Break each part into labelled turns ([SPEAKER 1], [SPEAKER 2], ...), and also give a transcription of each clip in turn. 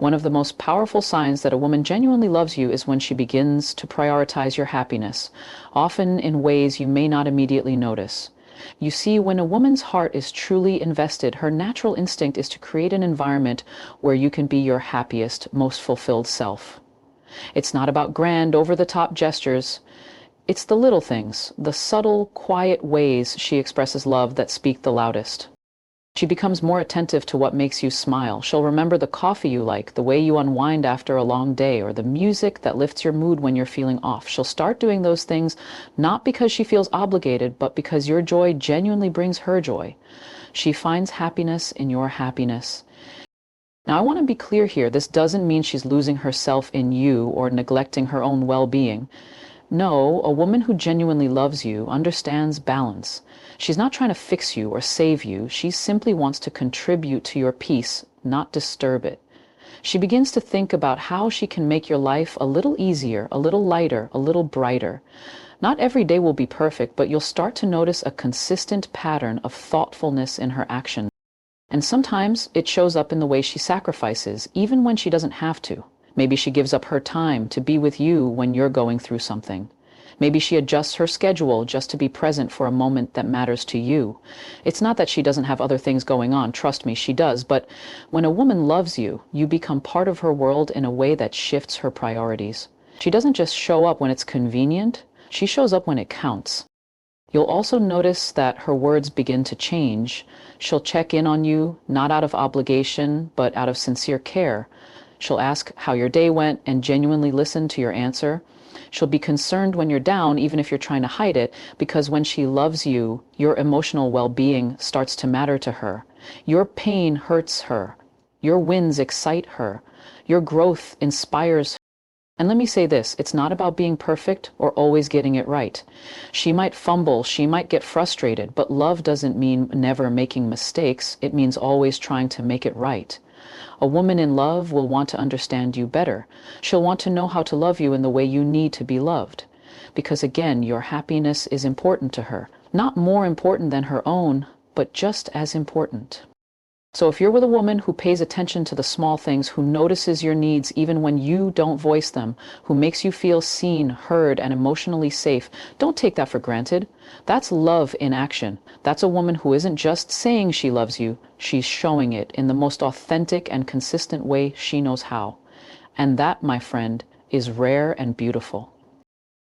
[SPEAKER 1] One of the most powerful signs that a woman genuinely loves you is when she begins to prioritize your happiness, often in ways you may not immediately notice. You see, when a woman's heart is truly invested, her natural instinct is to create an environment where you can be your happiest, most fulfilled self. It's not about grand, over-the-top gestures. It's the little things, the subtle, quiet ways she expresses love that speak the loudest. She becomes more attentive to what makes you smile. She'll remember the coffee you like, the way you unwind after a long day, or the music that lifts your mood when you're feeling off. She'll start doing those things not because she feels obligated, but because your joy genuinely brings her joy. She finds happiness in your happiness. Now, I want to be clear here. This doesn't mean she's losing herself in you or neglecting her own well-being. No, a woman who genuinely loves you understands balance. She's not trying to fix you or save you. She simply wants to contribute to your peace, not disturb it. She begins to think about how she can make your life a little easier, a little lighter, a little brighter. Not every day will be perfect, but you'll start to notice a consistent pattern of thoughtfulness in her actions. And sometimes it shows up in the way she sacrifices, even when she doesn't have to. Maybe she gives up her time to be with you when you're going through something. Maybe she adjusts her schedule just to be present for a moment that matters to you. It's not that she doesn't have other things going on, trust me, she does, but when a woman loves you, you become part of her world in a way that shifts her priorities. She doesn't just show up when it's convenient, she shows up when it counts. You'll also notice that her words begin to change. She'll check in on you, not out of obligation, but out of sincere care. She'll ask how your day went and genuinely listen to your answer. She'll be concerned when you're down, even if you're trying to hide it, because when she loves you, your emotional well-being starts to matter to her. Your pain hurts her. Your wins excite her. Your growth inspires her. And let me say this, it's not about being perfect or always getting it right. She might fumble, she might get frustrated, but love doesn't mean never making mistakes. It means always trying to make it right. A woman in love will want to understand you better. She'll want to know how to love you in the way you need to be loved. Because again, your happiness is important to her. Not more important than her own, but just as important. So if you're with a woman who pays attention to the small things, who notices your needs even when you don't voice them, who makes you feel seen, heard, and emotionally safe, don't take that for granted. That's love in action. That's a woman who isn't just saying she loves you, she's showing it in the most authentic and consistent way she knows how. And that, my friend, is rare and beautiful.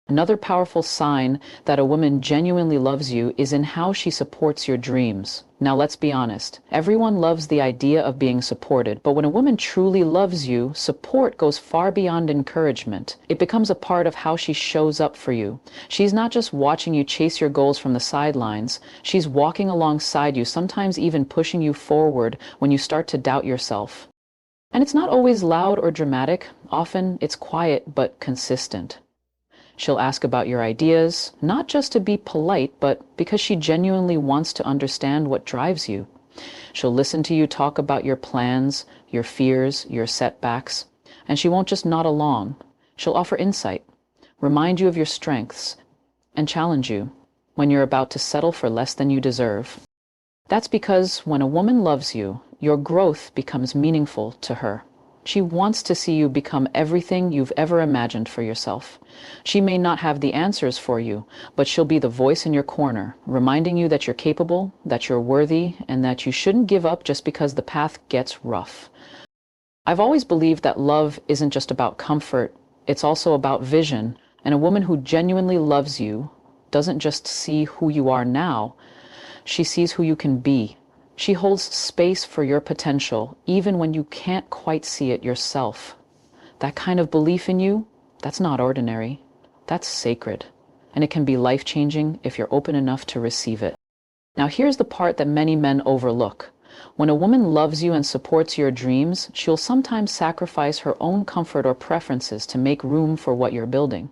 [SPEAKER 1] Another powerful sign that a woman genuinely loves you is in how she supports your dreams. Now let's be honest, everyone loves the idea of being supported, but when a woman truly loves you, support goes far beyond encouragement. It becomes a part of how she shows up for you. She's not just watching you chase your goals from the sidelines, she's walking alongside you, sometimes even pushing you forward when you start to doubt yourself. And it's not always loud or dramatic, often it's quiet but consistent. She'll ask about your ideas, not just to be polite, but because she genuinely wants to understand what drives you. She'll listen to you talk about your plans, your fears, your setbacks, and she won't just nod along. She'll offer insight, remind you of your strengths, and challenge you when you're about to settle for less than you deserve. That's because when a woman loves you, your growth becomes meaningful to her. She wants to see you become everything you've ever imagined for yourself. She may not have the answers for you, but she'll be the voice in your corner, reminding you that you're capable, that you're worthy, and that you shouldn't give up just because the path gets rough. I've always believed that love isn't just about comfort, it's also about vision, and a woman who genuinely loves you doesn't just see who you are now, she sees who you can be. She holds space for your potential, even when you can't quite see it yourself. That kind of belief in you, that's not ordinary. That's sacred. And it can be life-changing if you're open enough to receive it. Now here's the part that many men overlook. When a woman loves you and supports your dreams, she'll sometimes sacrifice her own comfort or preferences to make room for what you're building.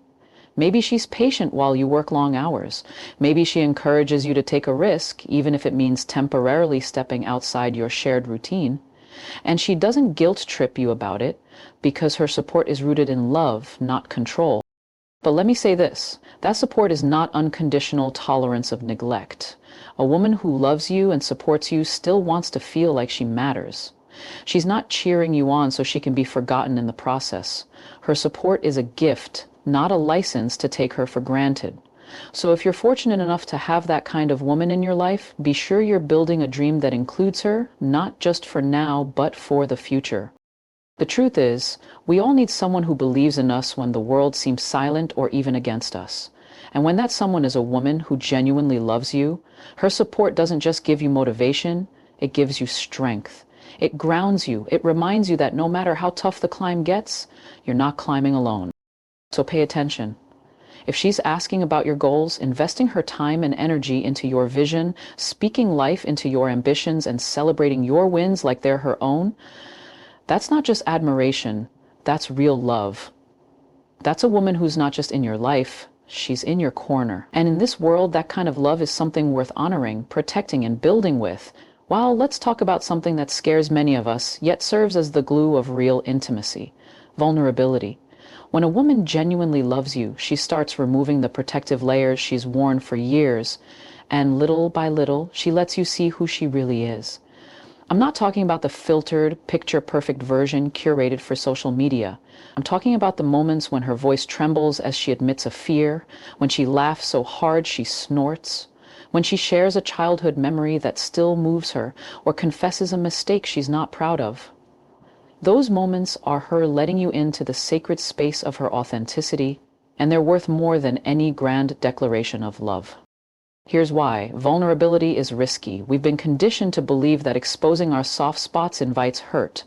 [SPEAKER 1] Maybe she's patient while you work long hours. Maybe she encourages you to take a risk, even if it means temporarily stepping outside your shared routine. And she doesn't guilt trip you about it, because her support is rooted in love, not control. But let me say this, that support is not unconditional tolerance of neglect. A woman who loves you and supports you still wants to feel like she matters. She's not cheering you on so she can be forgotten in the process. Her support is a gift, not a license to take her for granted. So if you're fortunate enough to have that kind of woman in your life, be sure you're building a dream that includes her, not just for now, but for the future. The truth is, we all need someone who believes in us when the world seems silent or even against us. And when that someone is a woman who genuinely loves you, her support doesn't just give you motivation, it gives you strength. It grounds you. It reminds you that no matter how tough the climb gets, you're not climbing alone. So pay attention. If she's asking about your goals, investing her time and energy into your vision, speaking life into your ambitions, and celebrating your wins like they're her own, that's not just admiration, that's real love. That's a woman who's not just in your life, she's in your corner. And in this world, that kind of love is something worth honoring, protecting, and building with. Well, let's talk about something that scares many of us, yet serves as the glue of real intimacy: vulnerability. When a woman genuinely loves you, she starts removing the protective layers she's worn for years, and little by little, she lets you see who she really is. I'm not talking about the filtered, picture-perfect version curated for social media. I'm talking about the moments when her voice trembles as she admits a fear, when she laughs so hard she snorts, when she shares a childhood memory that still moves her, or confesses a mistake she's not proud of. Those moments are her letting you into the sacred space of her authenticity, and they're worth more than any grand declaration of love. Here's why. Vulnerability is risky. We've been conditioned to believe that exposing our soft spots invites hurt.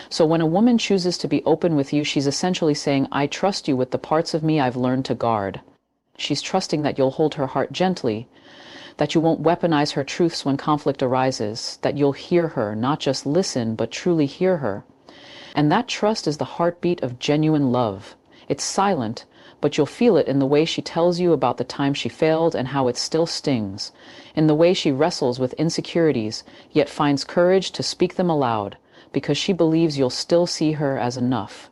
[SPEAKER 1] So when a woman chooses to be open with you, she's essentially saying, I trust you with the parts of me I've learned to guard. She's trusting that you'll hold her heart gently, that you won't weaponize her truths when conflict arises, that you'll hear her, not just listen, but truly hear her. And that trust is the heartbeat of genuine love. It's silent, but you'll feel it in the way she tells you about the time she failed and how it still stings, in the way she wrestles with insecurities, yet finds courage to speak them aloud, because she believes you'll still see her as enough.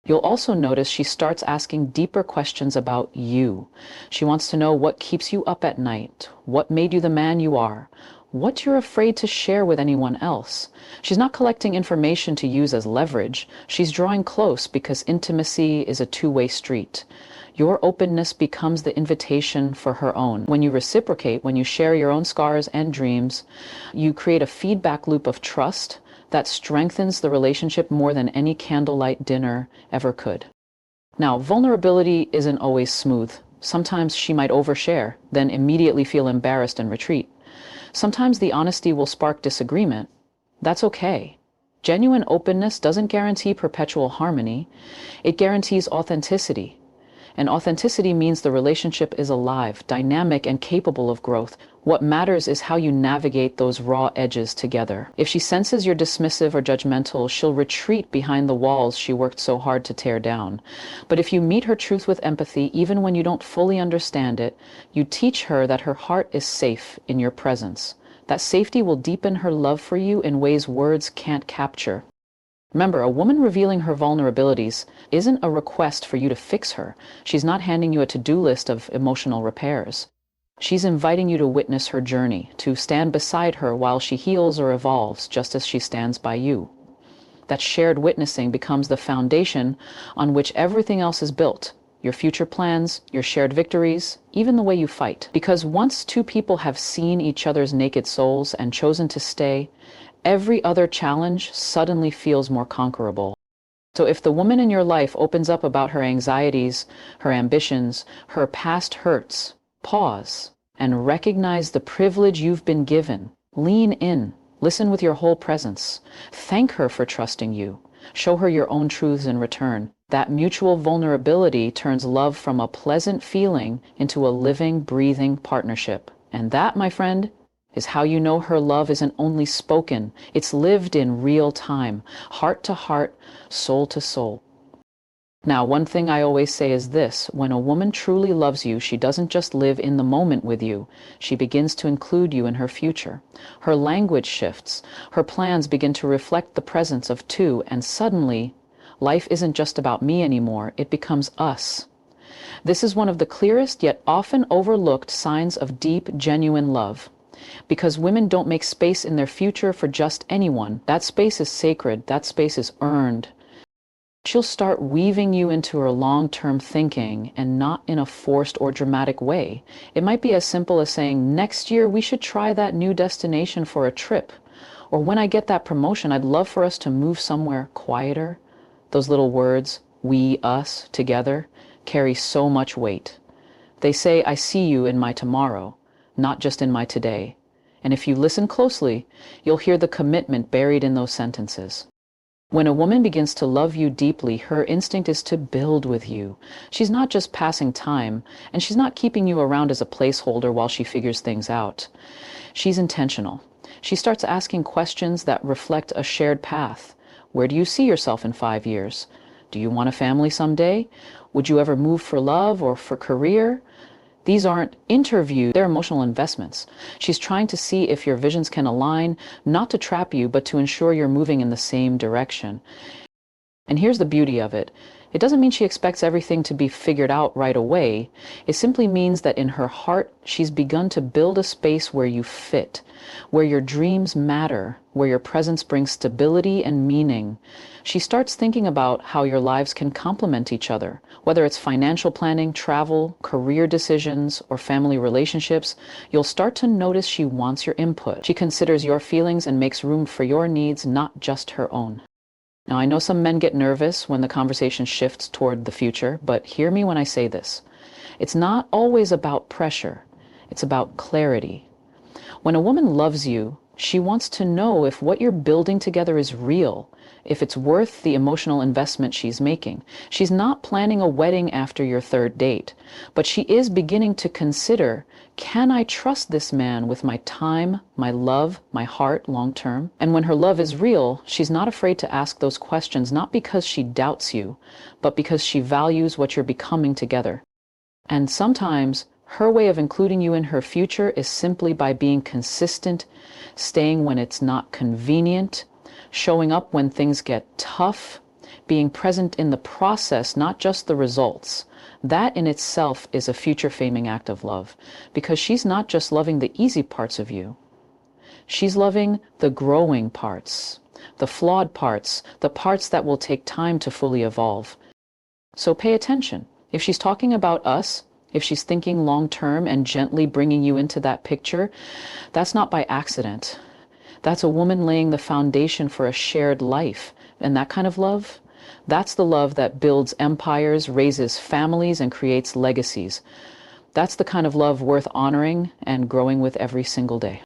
[SPEAKER 1] You'll also notice she starts asking deeper questions about you. She wants to know what keeps you up at night, what made you the man you are, what you're afraid to share with anyone else. She's not collecting information to use as leverage. She's drawing close because intimacy is a two-way street. Your openness becomes the invitation for her own. When you reciprocate, when you share your own scars and dreams, you create a feedback loop of trust that strengthens the relationship more than any candlelight dinner ever could. Now, vulnerability isn't always smooth. Sometimes she might overshare, then immediately feel embarrassed and retreat. Sometimes the honesty will spark disagreement. That's okay. Genuine openness doesn't guarantee perpetual harmony. It guarantees authenticity. And authenticity means the relationship is alive, dynamic, and capable of growth. What matters is how you navigate those raw edges together. If she senses you're dismissive or judgmental, she'll retreat behind the walls she worked so hard to tear down. But if you meet her truth with empathy, even when you don't fully understand it, you teach her that her heart is safe in your presence. That safety will deepen her love for you in ways words can't capture. Remember, a woman revealing her vulnerabilities isn't a request for you to fix her. She's not handing you a to-do list of emotional repairs. She's inviting you to witness her journey, to stand beside her while she heals or evolves, just as she stands by you. That shared witnessing becomes the foundation on which everything else is built. Your future plans, your shared victories, even the way you fight. Because once two people have seen each other's naked souls and chosen to stay, every other challenge suddenly feels more conquerable. So if the woman in your life opens up about her anxieties, her ambitions, her past hurts, pause and recognize the privilege you've been given. Lean in. Listen with your whole presence. Thank her for trusting you. Show her your own truths in return. That mutual vulnerability turns love from a pleasant feeling into a living, breathing partnership. And that, my friend, is how you know her love isn't only spoken, it's lived in real time, heart to heart, soul to soul. Now, one thing I always say is this: when a woman truly loves you, she doesn't just live in the moment with you, she begins to include you in her future. Her language shifts, her plans begin to reflect the presence of two, and suddenly, life isn't just about me anymore, it becomes us. This is one of the clearest yet often overlooked signs of deep, genuine love. Because women don't make space in their future for just anyone. That space is sacred. That space is earned. She'll start weaving you into her long-term thinking, and not in a forced or dramatic way. It might be as simple as saying, next year we should try that new destination for a trip. Or when I get that promotion, I'd love for us to move somewhere quieter. Those little words, we, us, together, carry so much weight. They say, I see you in my tomorrow, not just in my today. And if you listen closely, you'll hear the commitment buried in those sentences. When a woman begins to love you deeply, her instinct is to build with you. She's not just passing time, and she's not keeping you around as a placeholder while she figures things out. She's intentional. She starts asking questions that reflect a shared path. Where do you see yourself in 5 years? Do you want a family someday? Would you ever move for love or for career? These aren't interviews, they're emotional investments. She's trying to see if your visions can align, not to trap you, but to ensure you're moving in the same direction. And here's the beauty of it. It doesn't mean she expects everything to be figured out right away. It simply means that in her heart, she's begun to build a space where you fit, where your dreams matter, where your presence brings stability and meaning. She starts thinking about how your lives can complement each other, whether it's financial planning, travel, career decisions, or family relationships. You'll start to notice she wants your input. She considers your feelings and makes room for your needs, not just her own. Now, I know some men get nervous when the conversation shifts toward the future, but hear me when I say this. It's not always about pressure. It's about clarity. When a woman loves you, she wants to know if what you're building together is real, if it's worth the emotional investment she's making. She's not planning a wedding after your third date, but she is beginning to consider, can I trust this man with my time, my love, my heart long term? And when her love is real, she's not afraid to ask those questions, not because she doubts you, but because she values what you're becoming together. And sometimes her way of including you in her future is simply by being consistent, staying when it's not convenient, showing up when things get tough, being present in the process, not just the results. That in itself is a future-faming act of love, because she's not just loving the easy parts of you. She's loving the growing parts, the flawed parts, the parts that will take time to fully evolve. So pay attention. If she's talking about us, if she's thinking long-term and gently bringing you into that picture, that's not by accident. That's a woman laying the foundation for a shared life. And that kind of love, that's the love that builds empires, raises families, and creates legacies. That's the kind of love worth honoring and growing with every single day.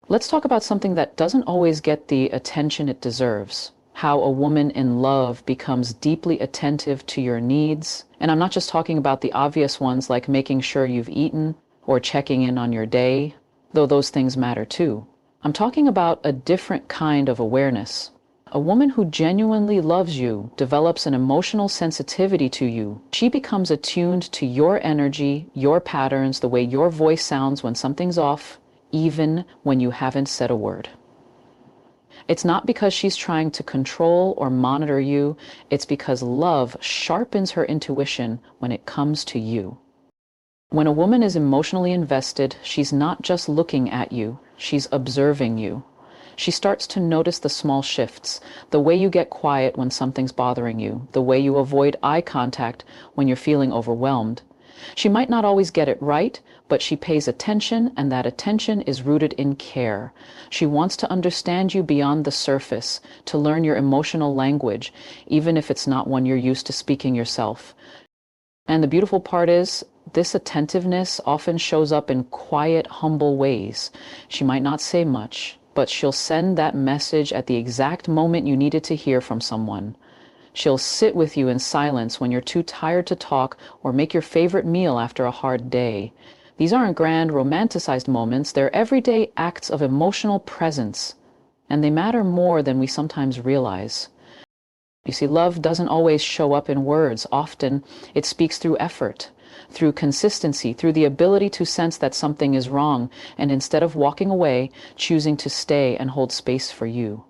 [SPEAKER 1] Let's talk about something that doesn't always get the attention it deserves. How a woman in love becomes deeply attentive to your needs. And I'm not just talking about the obvious ones like making sure you've eaten or checking in on your day, though those things matter too. I'm talking about a different kind of awareness. A woman who genuinely loves you develops an emotional sensitivity to you. She becomes attuned to your energy, your patterns, the way your voice sounds when something's off, even when you haven't said a word. It's not because she's trying to control or monitor you. It's because love sharpens her intuition when it comes to you. When a woman is emotionally invested, she's not just looking at you, she's observing you. She starts to notice the small shifts, the way you get quiet when something's bothering you, the way you avoid eye contact when you're feeling overwhelmed. She might not always get it right, but she pays attention, and that attention is rooted in care. She wants to understand you beyond the surface, to learn your emotional language, even if it's not one you're used to speaking yourself. And the beautiful part is, this attentiveness often shows up in quiet, humble ways. She might not say much, but she'll send that message at the exact moment you needed to hear from someone. She'll sit with you in silence when you're too tired to talk, or make your favorite meal after a hard day. These aren't grand, romanticized moments. They're everyday acts of emotional presence, and they matter more than we sometimes realize. You see, love doesn't always show up in words. Often it speaks through effort, through consistency, through the ability to sense that something is wrong, and instead of walking away, choosing to stay and hold space for you.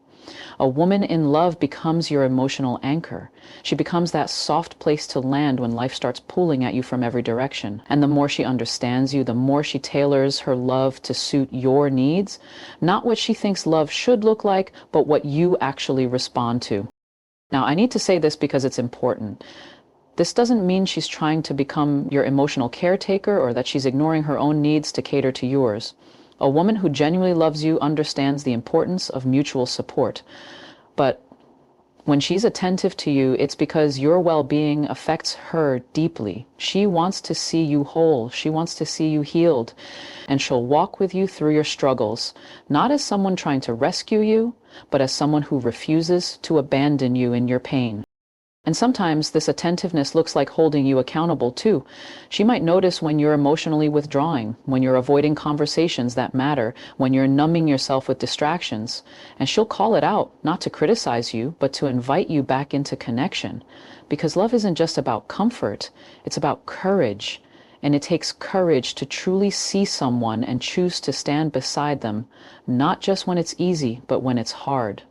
[SPEAKER 1] A woman in love becomes your emotional anchor. She becomes that soft place to land when life starts pulling at you from every direction. And the more she understands you, the more she tailors her love to suit your needs, not what she thinks love should look like, but what you actually respond to. Now, I need to say this because it's important. This doesn't mean she's trying to become your emotional caretaker or that she's ignoring her own needs to cater to yours. A woman who genuinely loves you understands the importance of mutual support. But when she's attentive to you, it's because your well-being affects her deeply. She wants to see you whole. She wants to see you healed. And she'll walk with you through your struggles, not as someone trying to rescue you, but as someone who refuses to abandon you in your pain. And sometimes this attentiveness looks like holding you accountable too. She might notice when you're emotionally withdrawing, when you're avoiding conversations that matter, when you're numbing yourself with distractions. And she'll call it out, not to criticize you, but to invite you back into connection. Because love isn't just about comfort, it's about courage. And it takes courage to truly see someone and choose to stand beside them, not just when it's easy, but when it's hard.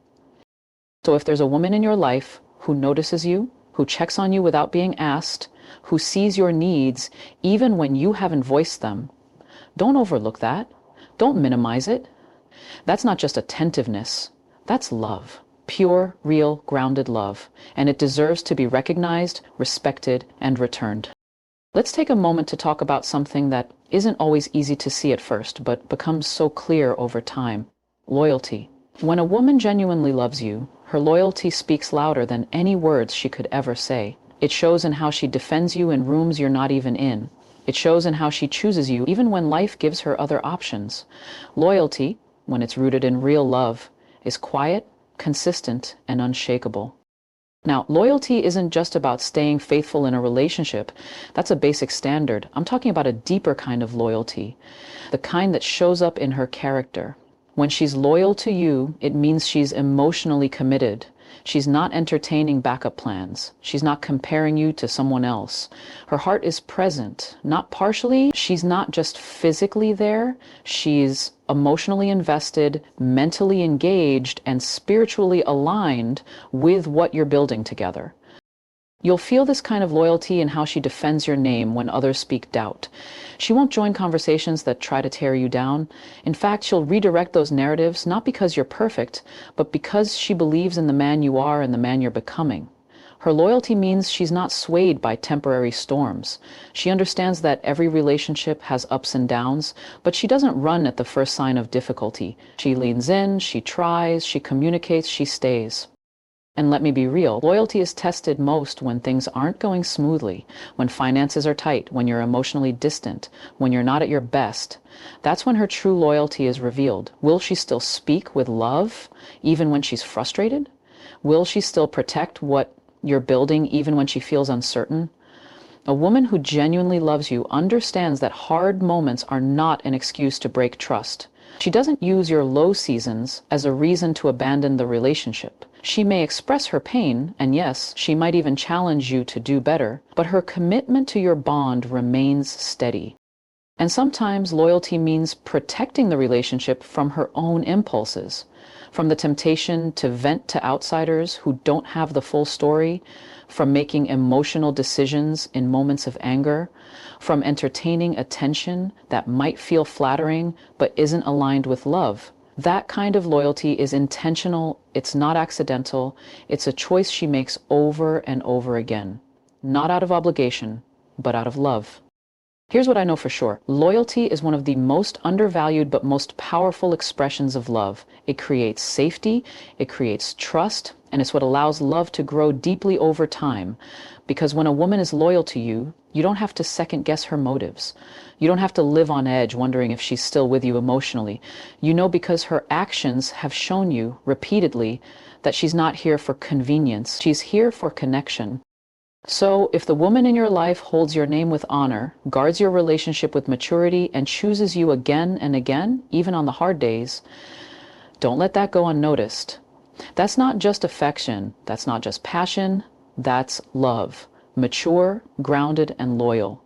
[SPEAKER 1] So if there's a woman in your life who notices you, who checks on you without being asked, who sees your needs even when you haven't voiced them, don't overlook that. Don't minimize it. That's not just attentiveness. That's love. Pure, real, grounded love. And it deserves to be recognized, respected, and returned. Let's take a moment to talk about something that isn't always easy to see at first, but becomes so clear over time. Loyalty. When a woman genuinely loves you, her loyalty speaks louder than any words she could ever say. It shows in how she defends you in rooms you're not even in. It shows in how she chooses you even when life gives her other options. Loyalty, when it's rooted in real love, is quiet, consistent, and unshakable. Now, loyalty isn't just about staying faithful in a relationship. That's a basic standard. I'm talking about a deeper kind of loyalty, the kind that shows up in her character. When she's loyal to you, it means she's emotionally committed. She's not entertaining backup plans. She's not comparing you to someone else. Her heart is present, not partially. She's not just physically there. She's emotionally invested, mentally engaged, and spiritually aligned with what you're building together. You'll feel this kind of loyalty in how she defends your name when others speak doubt. She won't join conversations that try to tear you down. In fact, she'll redirect those narratives not because you're perfect, but because she believes in the man you are and the man you're becoming. Her loyalty means she's not swayed by temporary storms. She understands that every relationship has ups and downs, but she doesn't run at the first sign of difficulty. She leans in, she tries, she communicates, she stays. And let me be real, loyalty is tested most when things aren't going smoothly, when finances are tight, when you're emotionally distant, when you're not at your best. That's when her true loyalty is revealed. Will she still speak with love, even when she's frustrated? Will she still protect what you're building, even when she feels uncertain? A woman who genuinely loves you understands that hard moments are not an excuse to break trust. She doesn't use your low seasons as a reason to abandon the relationship. She may express her pain, and yes, she might even challenge you to do better, but her commitment to your bond remains steady. And sometimes loyalty means protecting the relationship from her own impulses, from the temptation to vent to outsiders who don't have the full story, from making emotional decisions in moments of anger, from entertaining attention that might feel flattering but isn't aligned with love. That kind of loyalty is intentional, it's not accidental, it's a choice she makes over and over again. Not out of obligation, but out of love. Here's what I know for sure. Loyalty is one of the most undervalued but most powerful expressions of love. It creates safety, it creates trust, and it's what allows love to grow deeply over time. Because when a woman is loyal to you, you don't have to second guess her motives. You don't have to live on edge wondering if she's still with you emotionally. You know because her actions have shown you repeatedly that she's not here for convenience. She's here for connection. So if the woman in your life holds your name with honor, guards your relationship with maturity, and chooses you again and again, even on the hard days, don't let that go unnoticed. That's not just affection. That's not just passion. That's love. Mature, grounded, and loyal.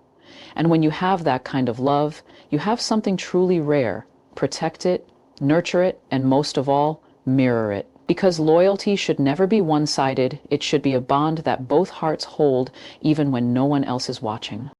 [SPEAKER 1] And when you have that kind of love, you have something truly rare. Protect it, nurture it, and most of all, mirror it. Because loyalty should never be one-sided, it should be a bond that both hearts hold even when no one else is watching.